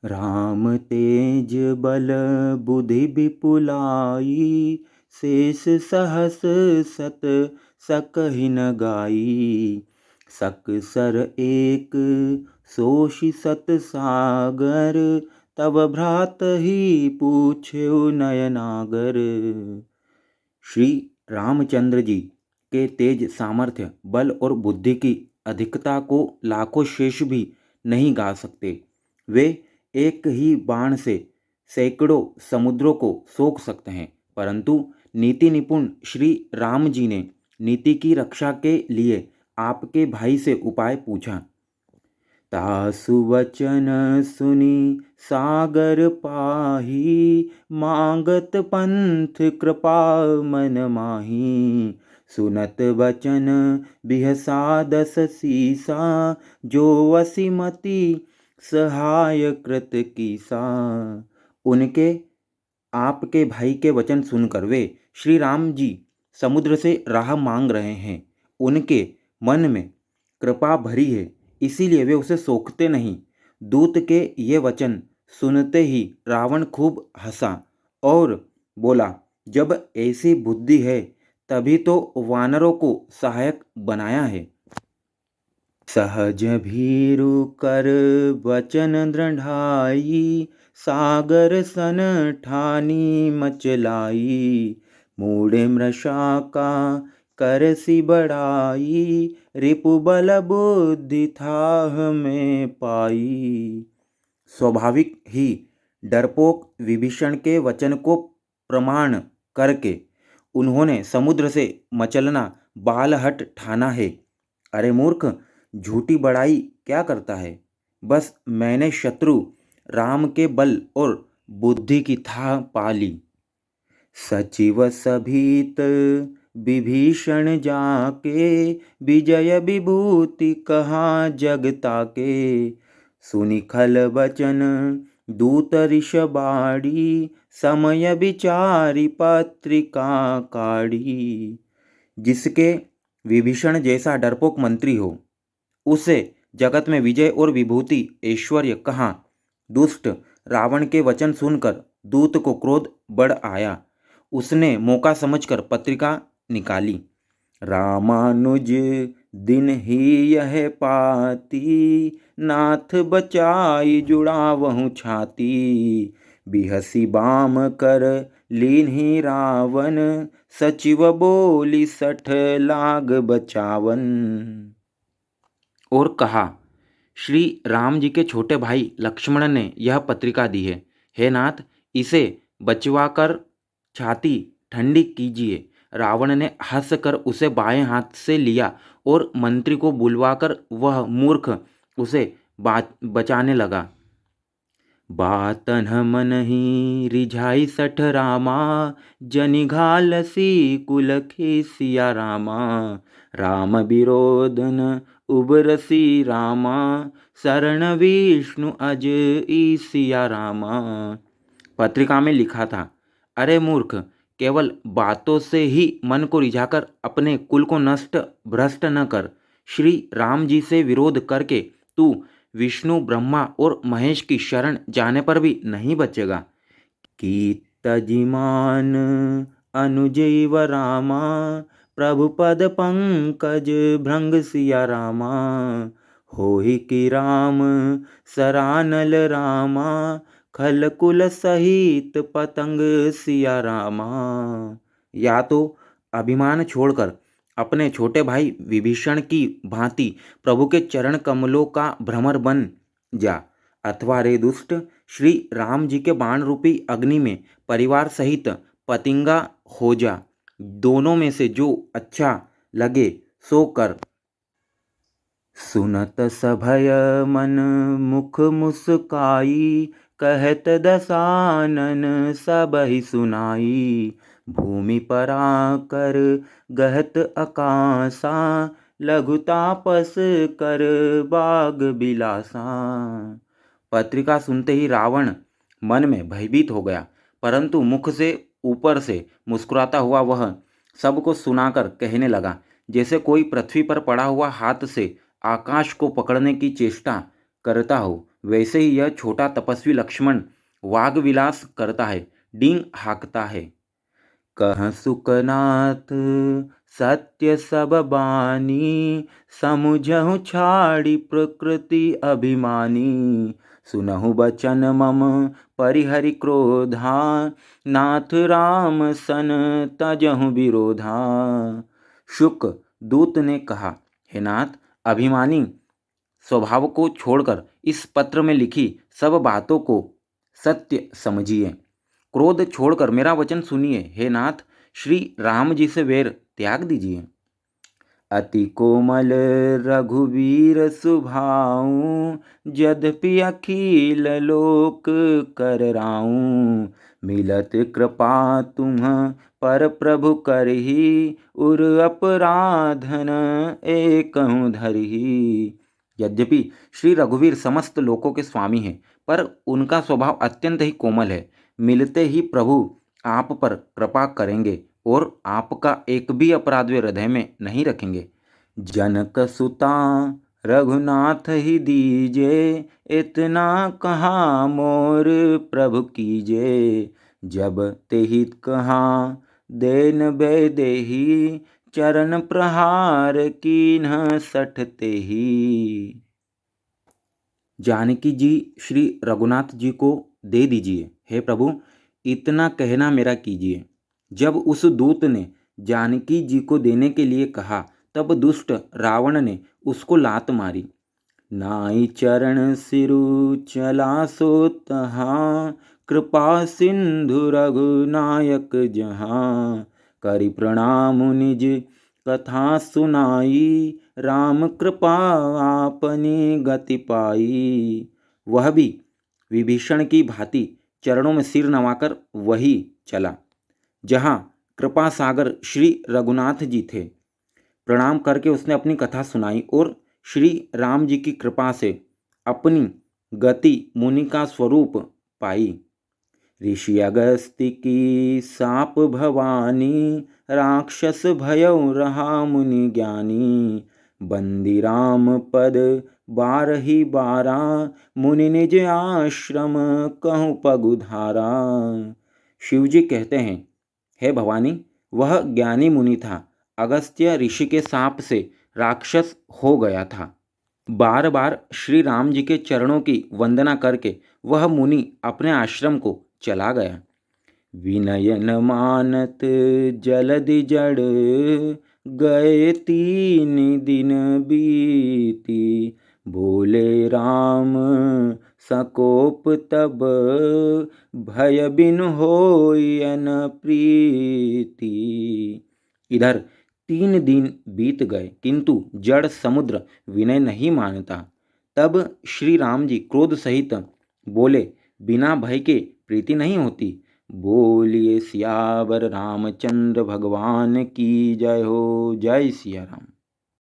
राम तेज बल बुद्धि विपुलाई, शेष सहस सत सकहि न गाई। सकसर एक सोषि सत सागर, तब भ्रात ही पूछ्यो नयनागर। श्री रामचंद्र जी के तेज सामर्थ्य, बल और बुद्धि की अधिकता को लाखों शेष भी नहीं गा सकते। वे एक ही बाण से सैकड़ों समुद्रों को सोख सकते हैं, परंतु नीति निपुण श्री राम जी ने नीति की रक्षा के लिए आपके भाई से उपाय पूछा। तासु वचन सुनी सागर पाही, मांगत पंथ कृपा मन माही। सुनत वचन बिहसा दस सीसा, जो वसीमती सहाय कृत कीसा। उनके आपके भाई के वचन सुनकर वे श्री राम जी समुद्र से राह मांग रहे हैं। उनके मन में कृपा भरी है, इसीलिए वे उसे सोखते नहीं। दूत के ये वचन सुनते ही रावण खूब हंसा और बोला, जब ऐसी बुद्धि है तभी तो वानरों को सहायक बनाया है। सहज भीरु कर वचन दृढ़ाई, सागर सन ठानी मचलाई। मूढ़ मृषा का करसी बढ़ाई, रिपु बल बुद्धि थाह में पाई। स्वाभाविक ही डरपोक विभीषण के वचन को प्रमाण करके उन्होंने समुद्र से मचलना बालहट ठाना है। अरे मूर्ख, झूठी बड़ाई क्या करता है? बस मैंने शत्रु राम के बल और बुद्धि की थाह पा ली। सचिव सभीत विभीषण जाके, विजय विभूति कहाँ जगता के। सुनि खल वचन दूत ऋषबाड़ी, समय विचारी पत्रिका काढ़ी। जिसके विभीषण जैसा डरपोक मंत्री हो, उसे जगत में विजय और विभूति ऐश्वर्य कहाँ। दुष्ट रावण के वचन सुनकर दूत को क्रोध बढ़ आया। उसने मौका समझकर पत्रिका निकाली। रामानुज दिन ही यह पाती, नाथ बचाई जुड़ावहु छाती। बिहसी बाम कर लीन्ही रावण, सचिव बोली सठ लाग बचावन। और कहा, श्री राम जी के छोटे भाई लक्ष्मण ने यह पत्रिका दी है। हे नाथ, इसे बचवाकर छाती ठंडी कीजिए। रावण ने हंसकर उसे बाएं हाथ से लिया और मंत्री को बुलवाकर वह मूर्ख उसे बचाने लगा। बातन मन ही रिझाई सठ रामा, जनि घालसी कुलखी सिया रामा। राम विरोधन उबरसी रामा, शरण विष्णु अज ई सिया रामा। पत्रिका में लिखा था, अरे मूर्ख, केवल बातों से ही मन को रिझाकर अपने कुल को नष्ट भ्रष्ट न कर। श्री राम जी से विरोध करके तू विष्णु ब्रह्मा और महेश की शरण जाने पर भी नहीं बचेगा। की तजिमान अनुजैव रामा, प्रभु पद पंकज भृंग सिया रामा। होहि कि राम सरानल रामा, खल कुल सहित पतंग सिया रामा। या तो अभिमान छोड़कर अपने छोटे भाई विभीषण की भांति प्रभु के चरण कमलों का भ्रमर बन जा, अथवा रे दुष्ट, श्री राम जी के बाण रूपी अग्नि में परिवार सहित पतिंगा हो जा। दोनों में से जो अच्छा लगे सो कर। सुनत सभय मन मुख मुस्काई, कहत दसानन सबहि सुनाई। भूमि पराकर गहत आकाशा, लघु तापस कर बाग बिलासा। पत्रिका सुनते ही रावण मन में भयभीत हो गया, परंतु मुख से ऊपर से मुस्कुराता हुआ वह सबको सुनाकर कहने लगा, जैसे कोई पृथ्वी पर पड़ा हुआ हाथ से आकाश को पकड़ने की चेष्टा करता हो, वैसे ही यह छोटा तपस्वी लक्ष्मण वाग विलास करता है, डींग हाँकता है। कह सुकनाथ सत्य सब बानी, समुझहु छाड़ी प्रकृति अभिमानी। सुनहु बचन मम परिहरि क्रोधा, नाथ राम सन तजहु विरोधा। शुक दूत ने कहा, हे नाथ, अभिमानी स्वभाव को छोड़कर इस पत्र में लिखी सब बातों को सत्य समझिए। क्रोध छोड़कर मेरा वचन सुनिए। हे नाथ, श्री राम जी से वैर त्याग दीजिए। अति कोमल रघुवीर सुभाऊ, यद्यपि अखिल लोक कर राऊं। मिलत कृपा तुम पर प्रभु करही, उर अपराधन एकहु धरही। यद्यपि श्री रघुवीर समस्त लोकों के स्वामी हैं, पर उनका स्वभाव अत्यंत ही कोमल है। मिलते ही प्रभु आप पर कृपा करेंगे और आपका एक भी अपराध वे हृदय में नहीं रखेंगे। जनक सुता रघुनाथ ही दीजे, इतना कहा मोर प्रभु कीजे। जब तेहि कहा देन बैदेही, चरण प्रहार कीन्ह सठ तेही। जानकी जी श्री रघुनाथ जी को दे दीजिए। हे प्रभु, इतना कहना मेरा कीजिए। जब उस दूत ने जानकी जी को देने के लिए कहा, तब दुष्ट रावण ने उसको लात मारी। नाई चरण सिरु चला सो तहाँ, कृपा सिंधु रघुनायक जहाँ। करि प्रणाम निज कथा सुनाई, राम कृपा आपनी गति पाई। वह भी विभीषण की भांति चरणों में सिर नवाकर वही चला जहाँ कृपा सागर श्री रघुनाथ जी थे। प्रणाम करके उसने अपनी कथा सुनाई और श्री राम जी की कृपा से अपनी गति मुनि का स्वरूप पाई। ऋषि अगस्त्य की साप भवानी, राक्षस भयउ रहा मुनि ज्ञानी। बंदी राम पद बारही बारा, मुनि निज आश्रम कहूँ पगुधारा। शिवजी कहते हैं, हे भवानी, वह ज्ञानी मुनि था। अगस्त्य ऋषि के साप से राक्षस हो गया था। बार बार श्री राम जी के चरणों की वंदना करके वह मुनि अपने आश्रम को चला गया। विनयन मानत जलधि जड़, गए 3 दिन बीती। बोले राम सकोप तब, भय बिन होई अन प्रीति। इधर 3 दिन बीत गए, किंतु जड़ समुद्र विनय नहीं मानता। तब श्री राम जी क्रोध सहित बोले, बिना भय के प्रीति नहीं होती। बोलिए सियावर रामचंद्र भगवान की जय हो। जय सिया राम।